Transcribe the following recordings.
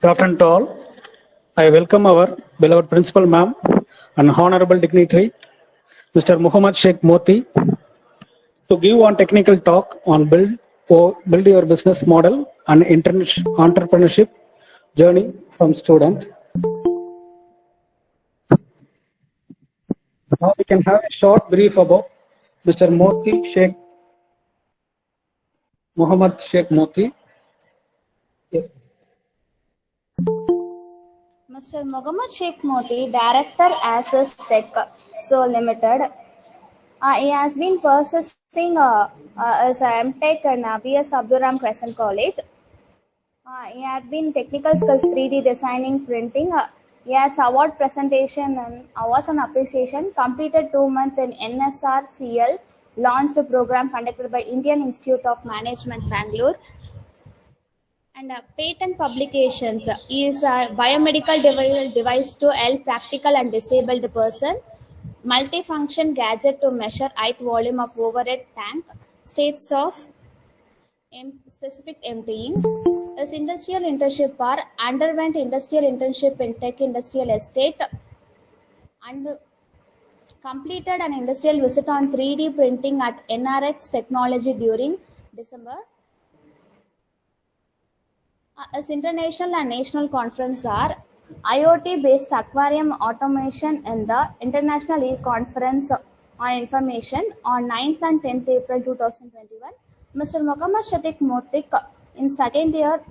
Good afternoon to all. I welcome our beloved Principal Ma'am and Honorable Dignitary, Mr. Muhammad Sheikh Moti, to give one technical talk on build your business model and entrepreneurship journey from student. Now we can have a short brief about Mr. Muhammad Sheikh Moti. Yes. Mr. Muhammad Sheikh Moti, Director Access Tech So Limited. He has been pursuing as a MTech in BS Abduram Crescent College. He had been technical skills 3D designing, printing. He has award presentation and awards and appreciation. Completed 2 months in NSRCL, launched a program conducted by Indian Institute of Management, Bangalore. And patent publications is a biomedical device to help practical and disabled person. Multifunction gadget to measure height, volume of overhead tank. States of specific emptying. His industrial internship underwent industrial internship in Tech Industrial Estate. And completed an industrial visit on 3D printing at NRX Technology during December. As international and national conference are IoT-based aquarium automation in the International E-Conference on Information on 9th and 10th April 2021. Mr. Muhammad Sheikh Moti in second year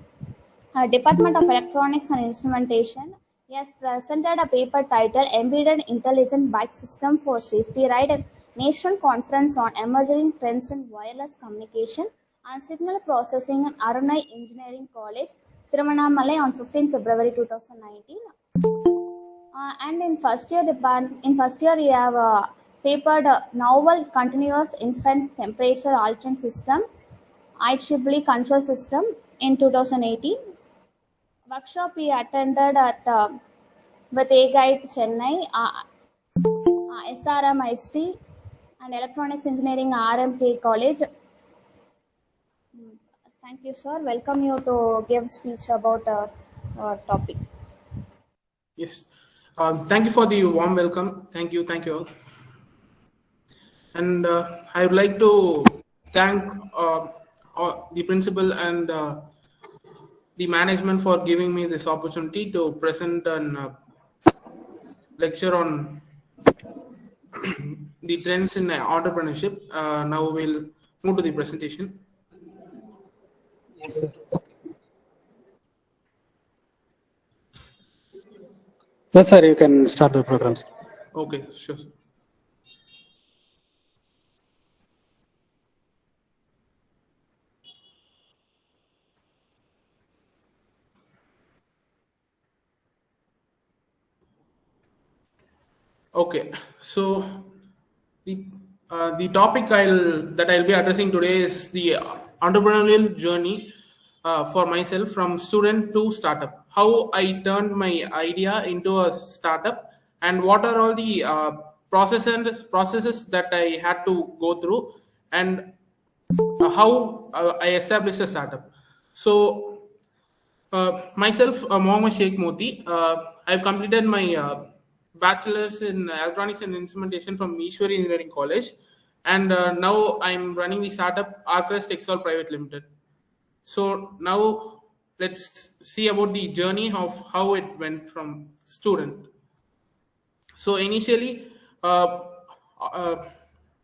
Department of Electronics and Instrumentation. He has presented a paper titled Embedded Intelligent Bike System for Safety Ride at National Conference on Emerging Trends in Wireless Communication and Signal Processing at Arunai Engineering College, Tiruvannamalai on 15 February 2019. And in first year you have papered Novel Continuous Infant Temperature Altering System, IEEE Control System in 2018. Workshop he attended at with AICTE Chennai, SRM IST and Electronics Engineering RMK College. Thank you, sir. Welcome you to give speech about our topic. Yes. Thank you for the warm welcome. Thank you all. And I would like to thank the principal and the management for giving me this opportunity to present a lecture on the trends in entrepreneurship. Now we'll move to the presentation. Yes, sir. Yes, sir. You can start the program, sir. Okay, sure, sir. Okay, so the topic that I'll be addressing today is the entrepreneurial journey for myself from student to startup. How I turned my idea into a startup, and what are all the processes that I had to go through, and how I established a startup. So myself, Muhammad Sheikh Moti, I've completed my bachelor's in electronics and instrumentation from Ishwari Engineering College, and now I'm running the startup AICTE Textile Private Limited. So now let's see about the journey of how it went from student. So initially, all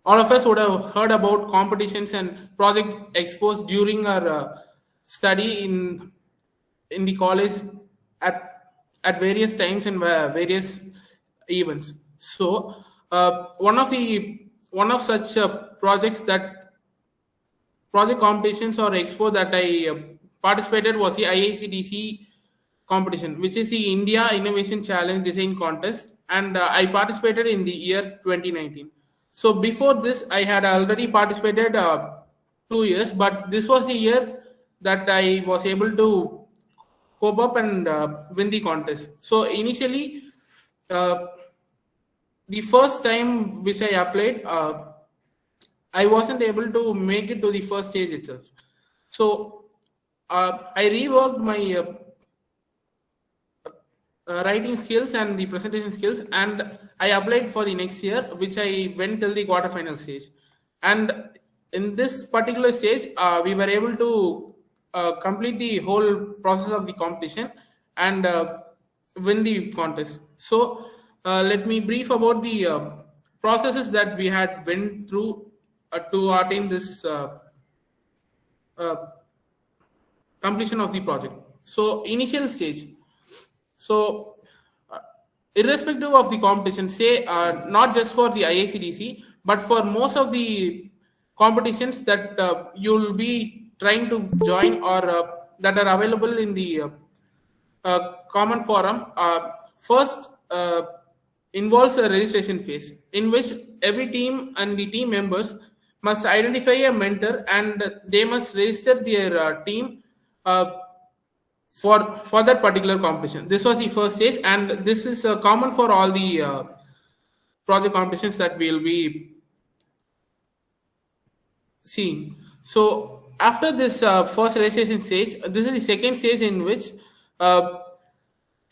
of us would have heard about competitions and project expos during our study in the college at various times and various events. So one of such project competitions or expo that I participated was the IICTC competition, which is the India Innovation Challenge Design Contest, and I participated in the year 2019. So before this, I had already participated 2 years, but this was the year that I was able to cope up and win the contest. So initially, the first time which I applied, I wasn't able to make it to the first stage itself. So I reworked my writing skills and the presentation skills, and I applied for the next year, which I went till the quarterfinal stage. And in this particular stage, we were able to complete the whole process of the competition and win the contest. So let me brief about the processes that we had went through to attain this completion of the project. So initial stage. So irrespective of the competition, say not just for the IICDC, but for most of the competitions that you'll be trying to join or that are available in the common forum, first involves a registration phase in which every team and the team members must identify a mentor and they must register their team for that particular competition. This was the first stage, and this is common for all the project competitions that we'll be seeing. So after this first registration stage, this is the second stage in which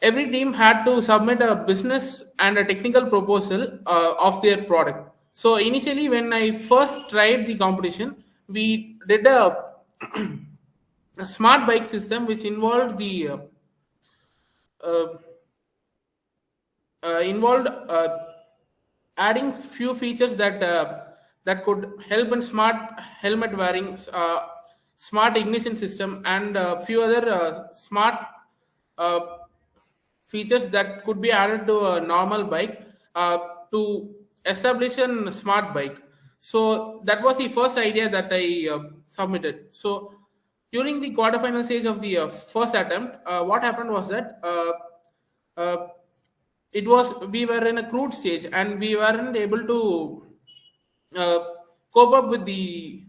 every team had to submit a business and a technical proposal of their product. So initially, when I first tried the competition, we did a smart bike system which involved the adding few features that could help in smart helmet wearing, smart ignition system, and a few other smart features that could be added to a normal bike to establish a smart bike. So that was the first idea that I submitted. So during the quarterfinal stage of the first attempt, what happened was that we were in a crude stage and we weren't able to cope up with the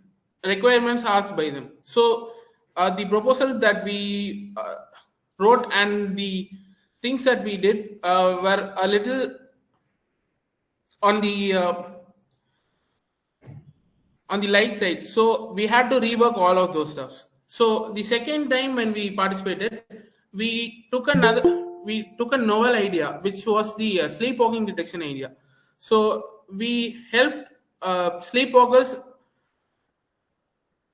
requirements asked by them. So the proposal that we wrote and the things that we did were a little on the light side. So we had to rework all of those stuffs. So the second time when we participated, we took a novel idea, which was the sleepwalking detection idea. So we helped sleepwalkers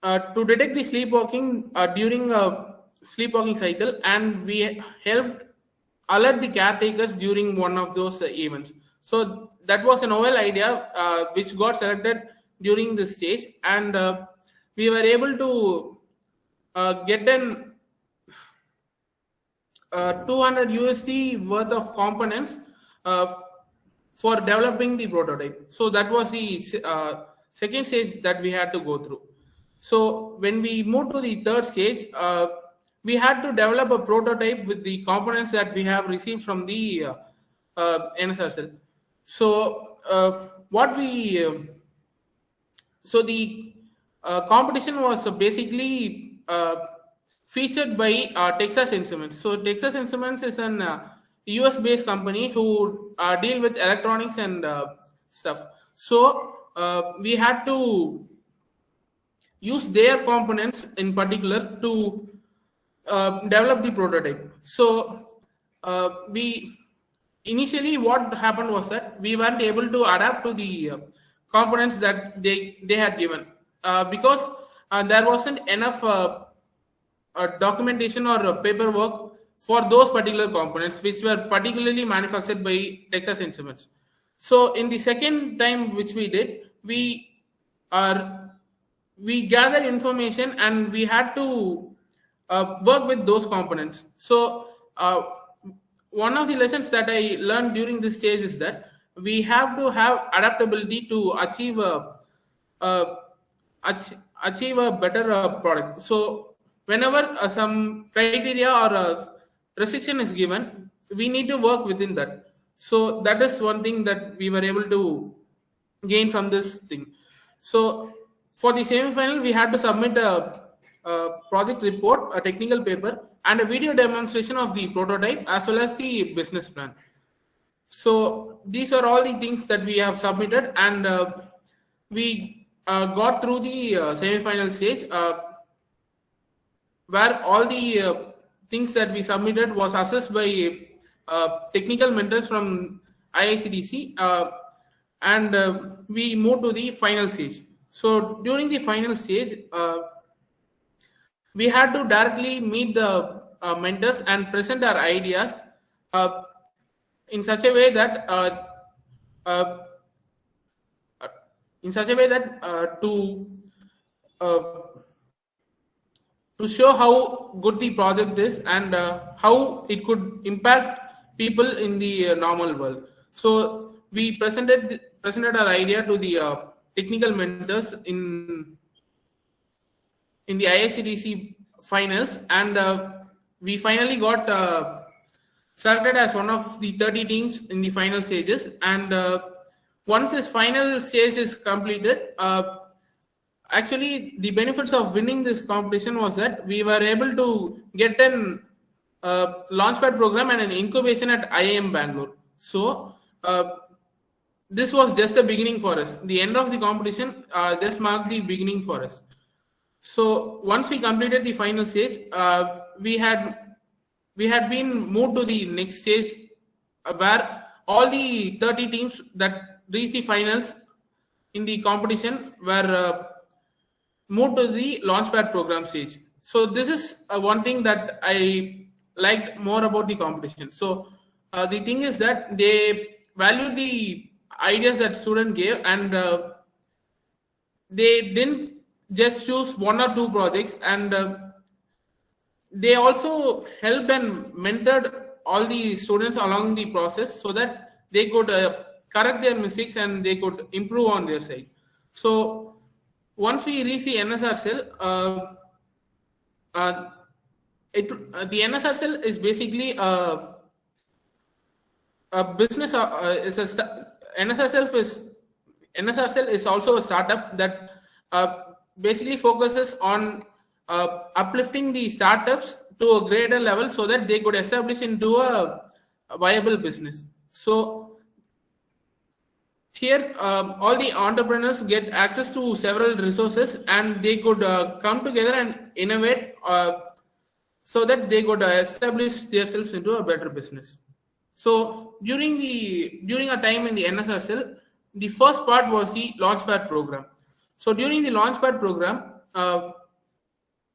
to detect the sleepwalking during a sleepwalking cycle, and we helped alert the caretakers during one of those events. So that was a novel idea which got selected during this stage, and we were able to get an 200 USD worth of components for developing the prototype. So that was the second stage that we had to go through. So when we moved to the third stage, we had to develop a prototype with the components that we have received from the NSRCL. So the competition was basically featured by Texas Instruments. So Texas Instruments is an US-based company who deal with electronics and stuff. So we had to use their components in particular to develop the prototype. So initially what happened was that we weren't able to adapt to the components that they had given because there wasn't enough documentation or paperwork for those particular components which were particularly manufactured by Texas Instruments. So in the second time which we did, we gathered information and we had to work with those components. So one of the lessons that I learned during this stage is that we have to have adaptability to achieve a better product. So whenever some criteria or a restriction is given, we need to work within that. So that is one thing that we were able to gain from this thing. So for the semi-final, we had to submit a project report, a technical paper, and a video demonstration of the prototype as well as the business plan. So these are all the things that we have submitted, and we got through the semi-final stage where all the things that we submitted was assessed by technical mentors from IICTC, and we moved to the final stage. So during the final stage, we had to directly meet the mentors and present our ideas uh, in such a way that uh, uh, to show how good the project is and how it could impact people in the normal world. So we presented our idea to the technical mentors in the IICTC finals, and we finally got selected as one of the 30 teams in the final stages. And once this final stage is completed, actually the benefits of winning this competition was that we were able to get an launchpad program and an incubation at IIM Bangalore. So this was just a beginning for us. The end of the competition just marked the beginning for us. So once we completed the final stage, we had been moved to the next stage, where all the 30 teams that reached the finals in the competition were moved to the launchpad program stage. So this is one thing that I liked more about the competition. So the thing is that they valued the ideas that student gave, and they didn't just choose one or two projects, and they also helped and mentored all the students along the process so that they could correct their mistakes and they could improve on their side. So once we reach the NSR cell, the NSR cell is basically a business. NSR cell is also a startup that basically focuses on uplifting the startups to a greater level so that they could establish into a viable business. So here all the entrepreneurs get access to several resources, and they could come together and innovate so that they could establish themselves into a better business. So during our time in the NSR cell, the first part was the Launchpad program. So during the Launchpad program,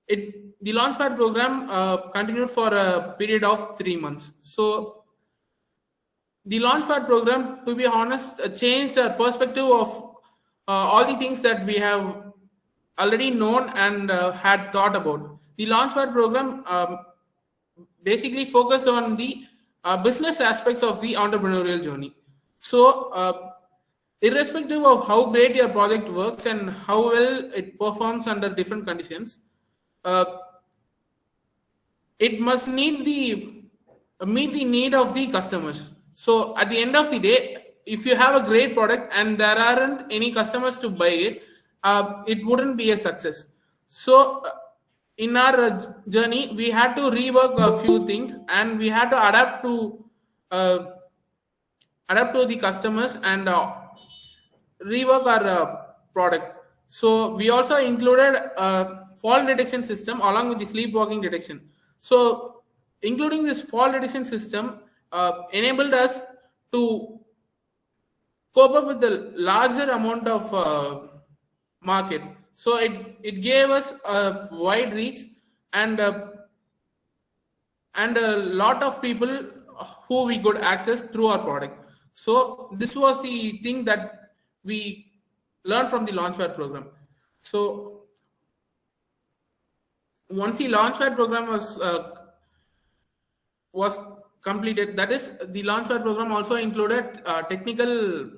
the Launchpad program continued for a period of 3 months. So the Launchpad program, to be honest, changed our perspective of all the things that we have already known and had thought about. The Launchpad program basically focused on the business aspects of the entrepreneurial journey. So irrespective of how great your project works and how well it performs under different conditions, it must meet the need of the customers. So at the end of the day, if you have a great product and there aren't any customers to buy it, it wouldn't be a success. So in our journey, we had to rework a few things, and we had to adapt to the customers and rework our product. So we also included a fall detection system along with the sleepwalking detection. So including this fall detection system enabled us to cope up with the larger amount of market. So it gave us a wide reach and a lot of people who we could access through our product. So this was the thing that we learned from the Launchpad program. So once the Launchpad program was completed, that is, the Launchpad program also included technical.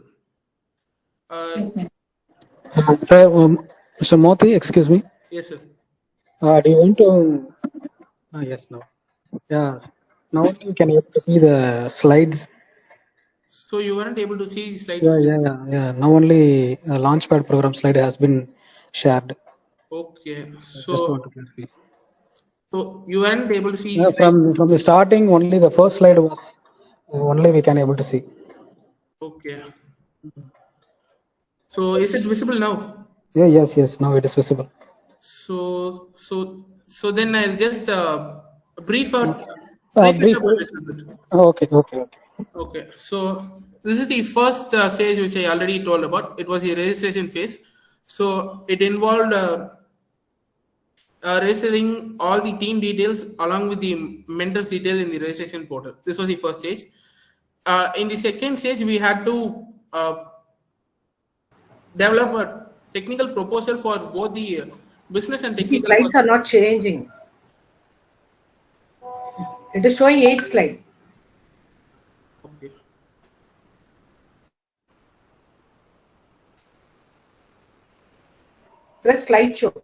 Sir, Mr. Moti, excuse me. Yes, sir. Do you want to? Yes, no. Yeah. Now you can able to see the slides. So you weren't able to see slides? Yeah. Now only a Launchpad program slide has been shared. Okay. So just want to clarify. So you weren't able to see from the starting, only the first slide was only we can able to see. Okay. So is it visible now? Yeah, yes. Now it is visible. So then I'll just brief out Brief it Brief. up a little bit. Okay. Okay, so this is the first stage which I already told about. It was the registration phase. So it involved registering all the team details along with the mentors detail in the registration portal. This was the first stage. In the second stage, we had to develop a technical proposal for both the business and The technical. slides are not changing. It is showing 8 slide. Okay. Press slideshow.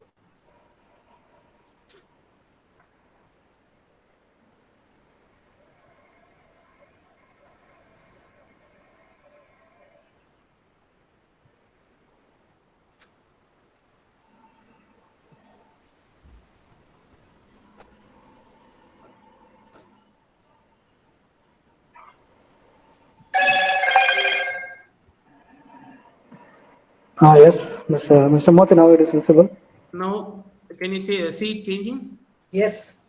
Yes, Mr. Moti, now it is visible. Now, can you see it changing? Yes.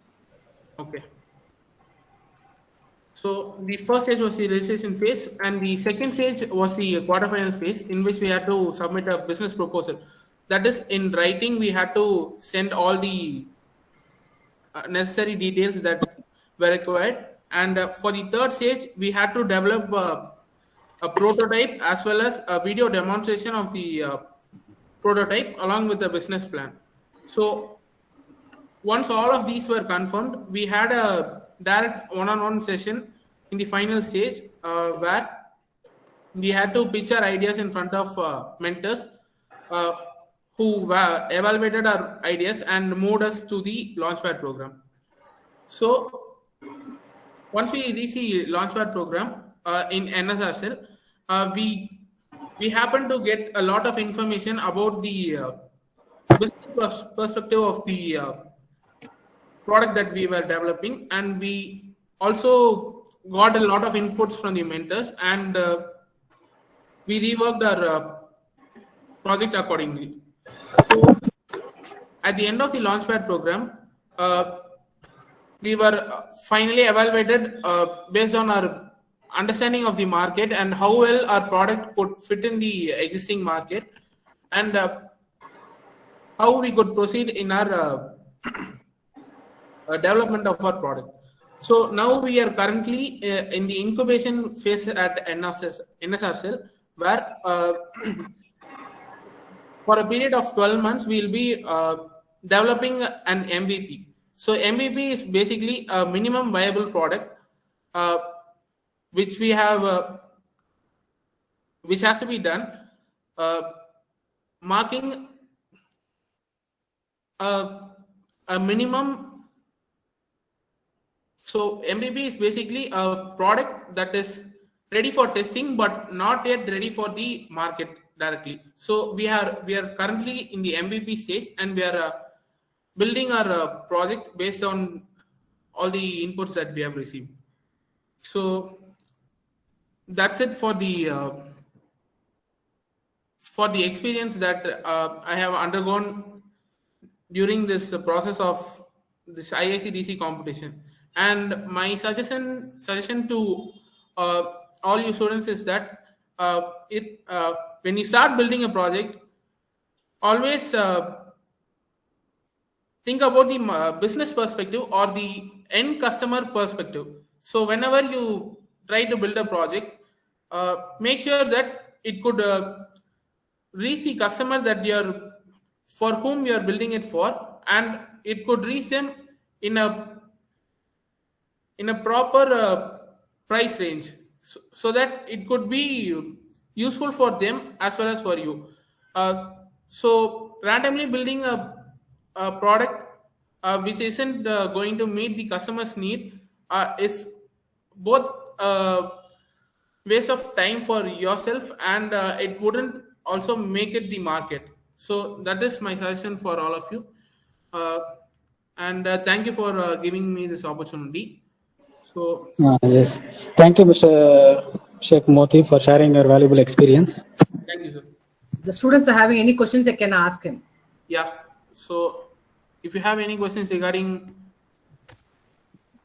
Okay. So the first stage was the registration phase, and the second stage was the quarterfinal phase, in which we had to submit a business proposal. That is, in writing, we had to send all the necessary details that were required. And for the third stage, we had to develop a prototype as well as a video demonstration of the prototype along with the business plan. So once all of these were confirmed, we had a direct one-on-one session in the final stage where we had to pitch our ideas in front of mentors who evaluated our ideas and moved us to the Launchpad program. So once we reach the Launchpad program in NSRCell, we happen to get a lot of information about the business perspective of the product that we were developing, and we also got a lot of inputs from the mentors, and we reworked our project accordingly. So at the end of the Launchpad program, we were finally evaluated based on our understanding of the market and how well our product could fit in the existing market, and how we could proceed in our development of our product. So now we are currently in the incubation phase at NSRCell, where for a period of 12 months, we will be developing an MVP. So MVP is basically a minimum viable product, which we have, which has to be done, marking a minimum. So MVP is basically a product that is ready for testing, but not yet ready for the market directly. So we are currently in the MVP stage, and we are building our project based on all the inputs that we have received. So that's it for the experience that I have undergone during this process of this IICDC competition. And my suggestion to all you students is that when you start building a project, always think about the business perspective or the end customer perspective. So whenever you try to build a project, make sure that it could reach the customer that for whom you are building it for, and it could reach them in a proper price range, so that it could be useful for them as well as for you. So randomly building a product which isn't going to meet the customer's need is both waste of time for yourself, and it wouldn't also make it the market. So that is my suggestion for all of you, and thank you for giving me this opportunity. So Yes, thank you, Mr. Sheikh Moti, for sharing your valuable experience. thank you, sir. The students are having any questions, they can ask him. Yeah, so if you have any questions regarding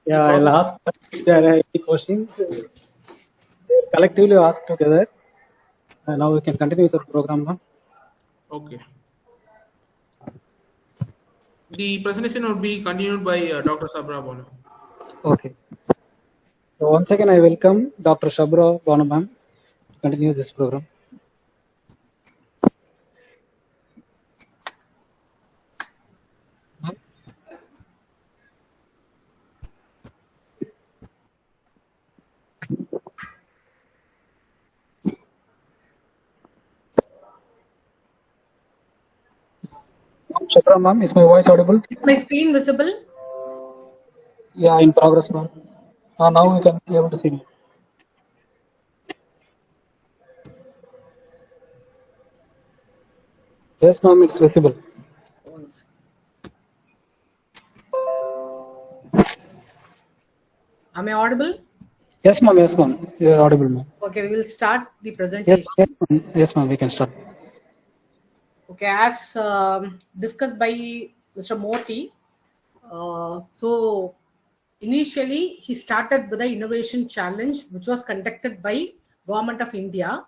Yeah, I'll process. ask if there are any questions. They'll collectively ask together. Now we can continue with the program now. Okay. The presentation will be continued by Dr. Sabra Bono. Okay. So once again, I welcome Dr. Shabra Bono ma'am to continue this program. Shabra ma'am, is my voice audible? Is my screen visible? Yeah, in progress ma'am. Now we can be able to see me. Yes ma'am, it's visible. Am I audible? Yes ma'am, you are audible ma'am. Okay, we will start the presentation. Yes ma'am, we can start. Okay, as discussed by Mr. Moti, so initially he started with the innovation challenge, which was conducted by Government of India.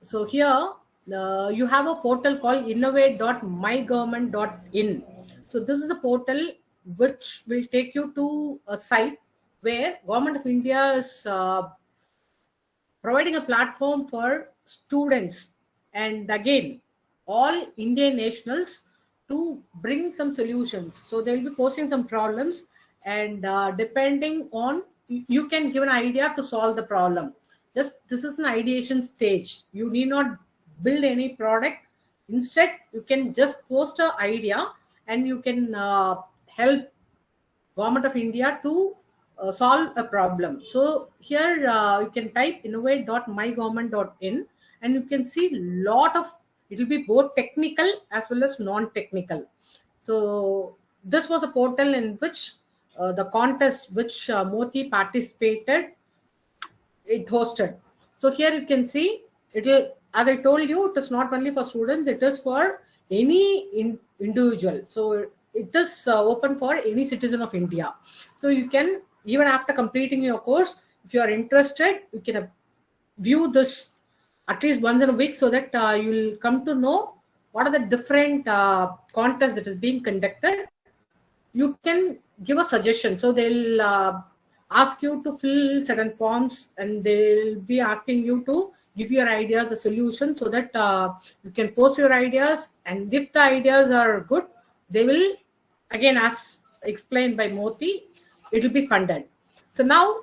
So here you have a portal called innovate.mygovernment.in. So this is a portal which will take you to a site where Government of India is providing a platform for students and again all Indian nationals to bring some solutions. So they will be posting some problems, and depending on, you can give an idea to solve the problem. This is an ideation stage. You need not build any product. Instead, you can just post an idea and you can help Government of India to solve a problem. So here you can type innovate.mygovernment.in and you can see lot of, it will be both technical as well as non-technical. So this was a portal in which the contest which Moti participated, it hosted. So here you can see, it will, as I told you, it is not only for students, it is for any individual. So it is open for any citizen of India. So you can, even after completing your course, if you are interested, you can view this at least once in a week, so that you will come to know what are the different contests that is being conducted. You can give a suggestion. So they'll ask you to fill certain forms and they'll be asking you to give your ideas a solution, so that you can post your ideas, and if the ideas are good, they will, again, as explained by Moti, it will be funded. So now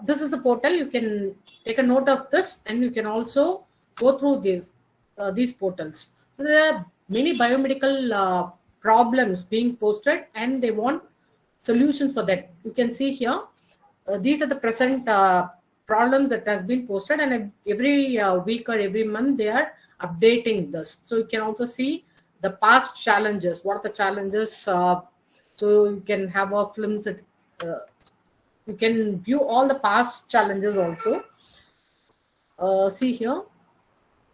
this is the portal. You can take a note of this and you can also go through these portals. So there are many biomedical problems being posted and they want solutions for that. You can see here, these are the present problems that has been posted, and every week or every month they are updating this. So you can also see the past challenges. What are the challenges? So you can have a film that you can view all the past challenges also. See here.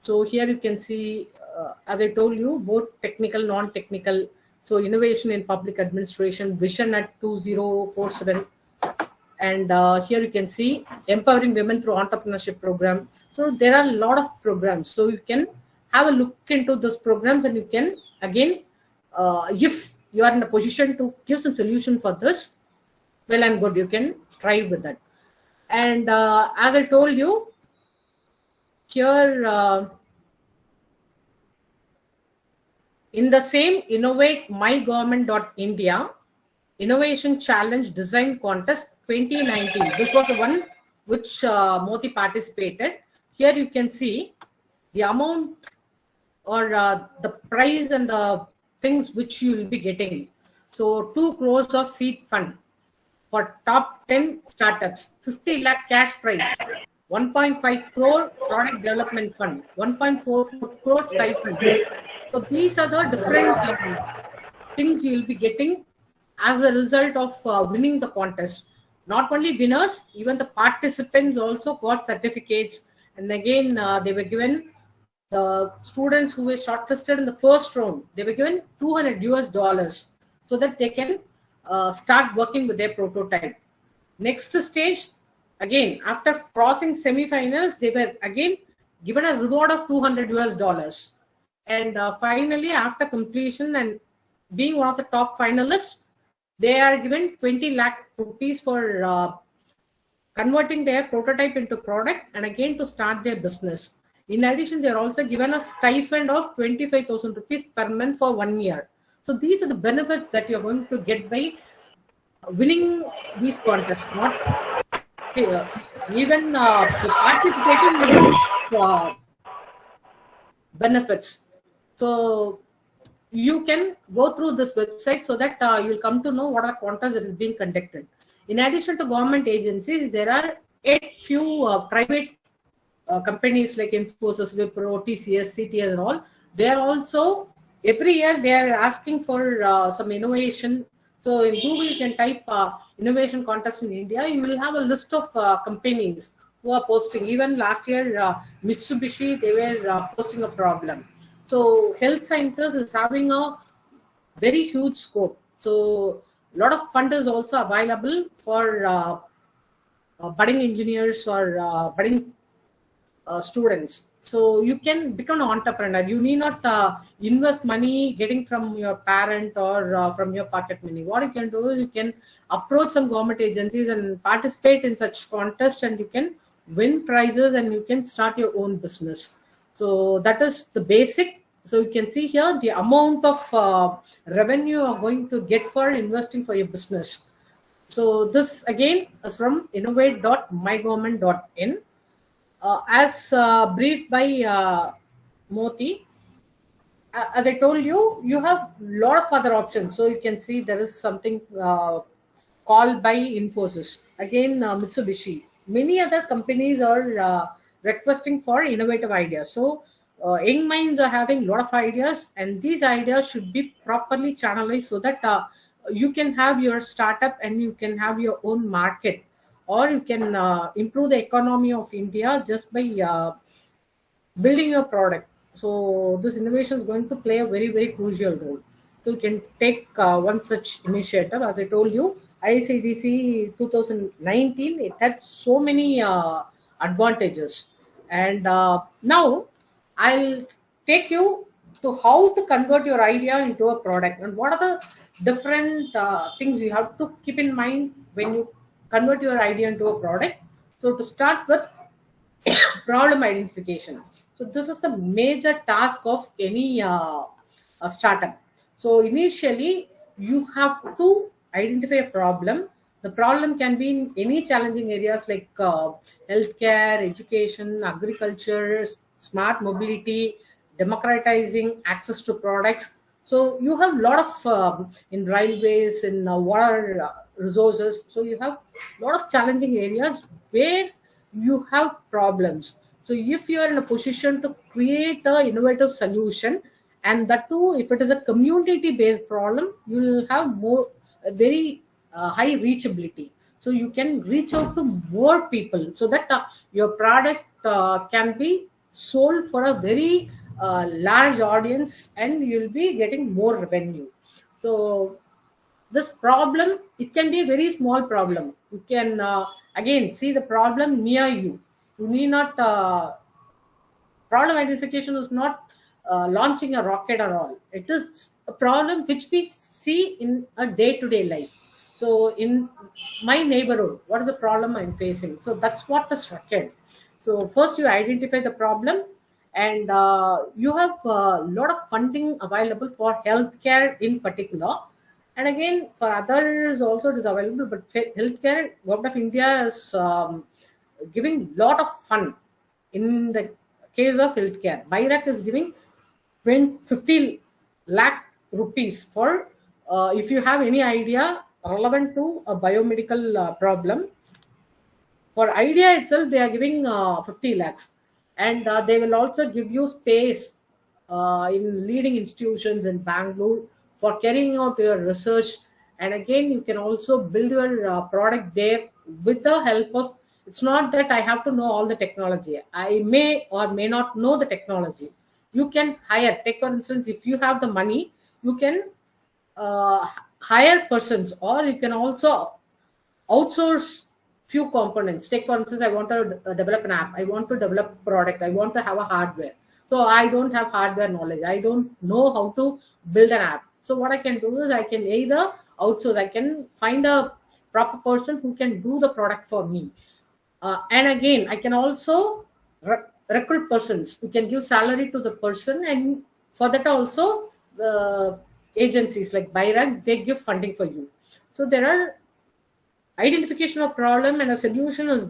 So here you can see, as I told you, both technical, non-technical. So innovation in public administration, vision at 2047. And here you can see empowering women through entrepreneurship program. So there are a lot of programs. So you can have a look into those programs, and you can, again, if you are in a position to give some solution for this, well and good, you can try with that. And as I told you, here in the same innovate.mygovernment.india Innovation Challenge Design Contest 2019. This was the one which Moti participated. Here you can see the amount or the prize and the things which you will be getting. So 2 crores of seed fund for top 10 startups, 50 lakh cash prize, 1.5 crore product development fund, 1.44 crore stipend. So these are the different things you will be getting as a result of winning the contest. Not only winners, even the participants also got certificates. And again, they were given, the students who were shortlisted in the first round, they were given $200. so that they can start working with their prototype. Next stage, again, after crossing semi-finals, they were again given a reward of $200. And finally, after completion and being one of the top finalists, they are given 20 lakh rupees for converting their prototype into product and again to start their business. In addition, they are also given a stipend of 25,000 rupees per month for 1 year. So these are the benefits that you are going to get by winning these contests. Not even participating in benefits. So you can go through this website so that you'll come to know what are the contests that is being conducted. In addition to government agencies, there are 8 few private companies like Infosys, Wipro, TCS, CTS and all. They are also, every year they are asking for some innovation. So in Google, you can type innovation contest in India. You will have a list of companies who are posting. Even last year, Mitsubishi, they were posting a problem. So health sciences is having a very huge scope. So a lot of fund is also available for budding engineers or budding students. So you can become an entrepreneur. You need not invest money getting from your parent or from your pocket money. What you can do is you can approach some government agencies and participate in such contests, and you can win prizes and you can start your own business. So that is the basic. So you can see here the amount of revenue you are going to get for investing for your business. So this again is from innovate.mygovernment.in. As briefed by Moti, as I told you, you have a lot of other options. So you can see there is something called by Infosys. Again, Mitsubishi. Many other companies are requesting for innovative ideas. So young minds are having a lot of ideas, and these ideas should be properly channelized so that you can have your startup and you can have your own market, or you can improve the economy of India just by building your product. So this innovation is going to play a very, very crucial role. So you can take one such initiative. As I told you, ICDC 2019, it had so many advantages. And now I'll take you to how to convert your idea into a product and what are the different things you have to keep in mind when you convert your idea into a product. So to start with, problem identification. So this is the major task of any startup. So initially you have to identify a problem. The problem can be in any challenging areas like healthcare, education, agriculture, smart mobility, democratizing access to products. So you have a lot of in railways, in water resources. So you have a lot of challenging areas where you have problems. So if you are in a position to create an innovative solution, and that too, if it is a community-based problem, you will have very high reachability. So you can reach out to more people so that your product can be sold for a very large audience, and you'll be getting more revenue. So this problem, it can be a very small problem. You can again see the problem near you. You need not problem identification is not launching a rocket or all. It is a problem which we see in a day-to-day life. So in my neighborhood, what is the problem I'm facing? So that's what is rocket. So first you identify the problem, and you have a lot of funding available for healthcare in particular. And again, for others also it is available, but healthcare, Government of India is giving lot of fund. In the case of healthcare, ByRac is giving 50 lakh rupees for if you have any idea relevant to a biomedical problem. For idea itself, they are giving 50 lakhs. And they will also give you space in leading institutions in Bangalore for carrying out your research. And again, you can also build your product there with the help of, it's not that I have to know all the technology. I may or may not know the technology. You can hire, take for instance, if you have the money, you can hire persons, or you can also outsource few components. Take for instance, I want to develop an app, I want to develop product, I want to have a hardware. So I don't have hardware knowledge, I don't know how to build an app. So what I can do is I can either outsource, I can find a proper person who can do the product for me. And again, I can also recruit persons. You can give salary to the person, and for that also the agencies like ByMoE, they give funding for you. So there are identification of problem, and a solution is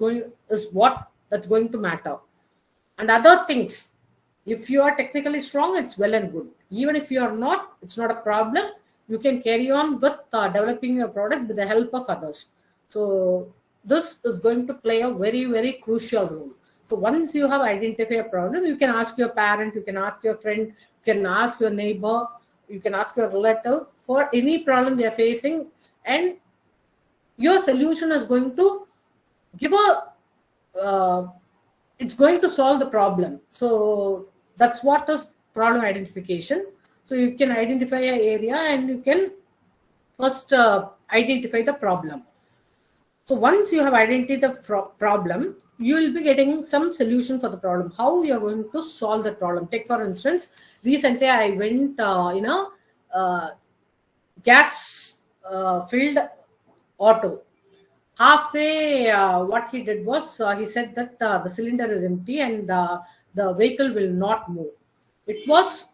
what that's going to matter. And other things, if you are technically strong, it's well and good. Even if you are not, it's not a problem. You can carry on with developing your product with the help of others. So this is going to play a very, very crucial role. So once you have identified a problem, you can ask your parent, you can ask your friend, you can ask your neighbor, you can ask your relative for any problem they are facing, and your solution is going to give it's going to solve the problem. So that's what is problem identification. So you can identify an area, and you can first identify the problem. So once you have identified the problem, you will be getting some solution for the problem, how you are going to solve the problem. Take for instance, recently I went in a gas filled auto. Halfway, what he did was he said that the cylinder is empty and the vehicle will not move. It was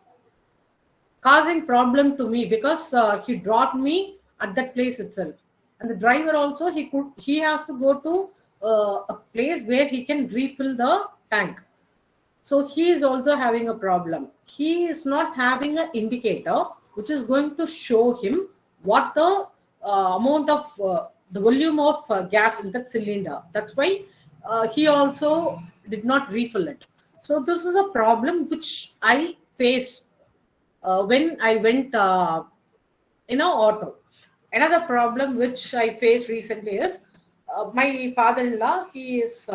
causing problem to me because he dropped me at that place itself, and the driver also, he has to go to a place where he can refill the tank. So he is also having a problem. He is not having an indicator which is going to show him what the amount of the volume of gas in that cylinder. That's why he also did not refill it. So this is a problem which I faced when I went in an auto. Another problem which I faced recently is my father-in-law. He is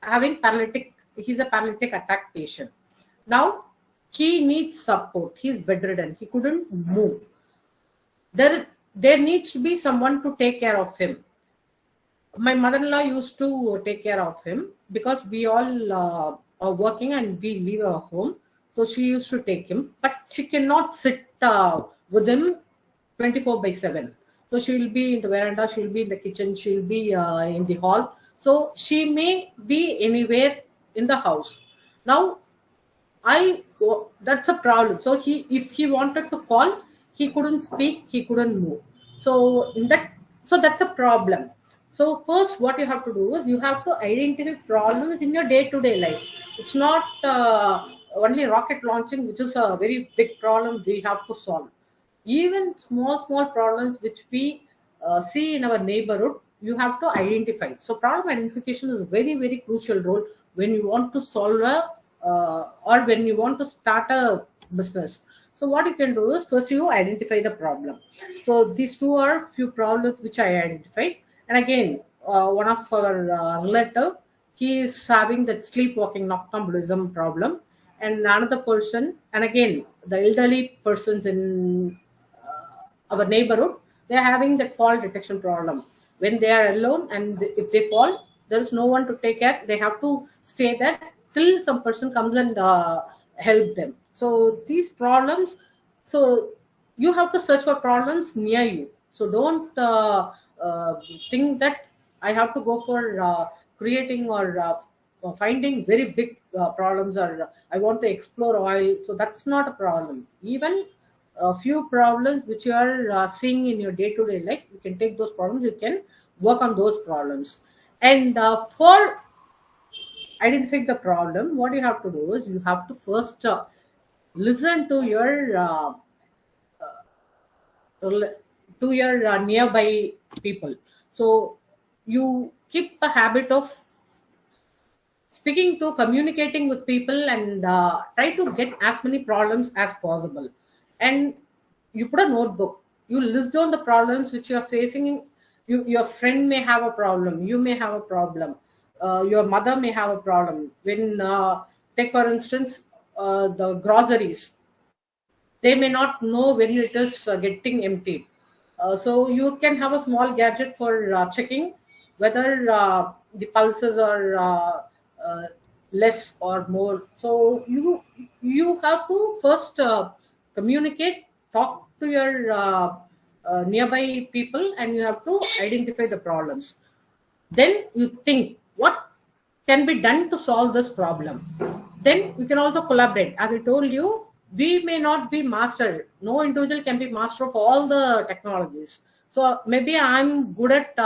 having paralytic. He's a paralytic attack patient. Now he needs support. He's bedridden. He couldn't move. There needs to be someone to take care of him. My mother-in-law used to take care of him because we all are working and we leave our home. So she used to take him, but she cannot sit with him 24/7. So she will be in the veranda, she will be in the kitchen, she will be in the hall. So she may be anywhere in the house. Now, that's a problem. So if he wanted to call, he couldn't speak, he couldn't move. So that's a problem. So first, what you have to do is you have to identify problems in your day-to-day life. It's not only rocket launching, which is a very big problem we have to solve. Even small problems which we see in our neighborhood, you have to identify. So problem identification is a very, very crucial role when you want to solve or when you want to start a business. So what you can do is first you identify the problem. So these two are few problems which I identified. And again, one of our relative, he is having that sleepwalking noctambulism problem. And another person, and again, the elderly persons in our neighborhood, they're having that fall detection problem. When they are alone and if they fall, there's no one to take care. They have to stay there till some person comes and help them. So these problems, so you have to search for problems near you. So don't think that I have to go for creating or finding very big problems, or I want to explore oil. So that's not a problem. Even a few problems which you are seeing in your day-to-day life, you can take those problems, you can work on those problems. And for identifying the problem, what you have to do is you have to first listen to your nearby people. So you keep a habit of speaking to, communicating with people, and try to get as many problems as possible. And you put a notebook, you list down the problems which you are facing. Your friend may have a problem, you may have a problem, your mother may have a problem. When take for instance the groceries, they may not know when it is getting emptied. So you can have a small gadget for checking whether the pulses are less or more. So you have to first communicate, talk to your nearby people, and you have to identify the problems. Then you think what can be done to solve this problem. Then we can also collaborate. As I told you, we may not be master. No individual can be master of all the technologies. So maybe I'm good at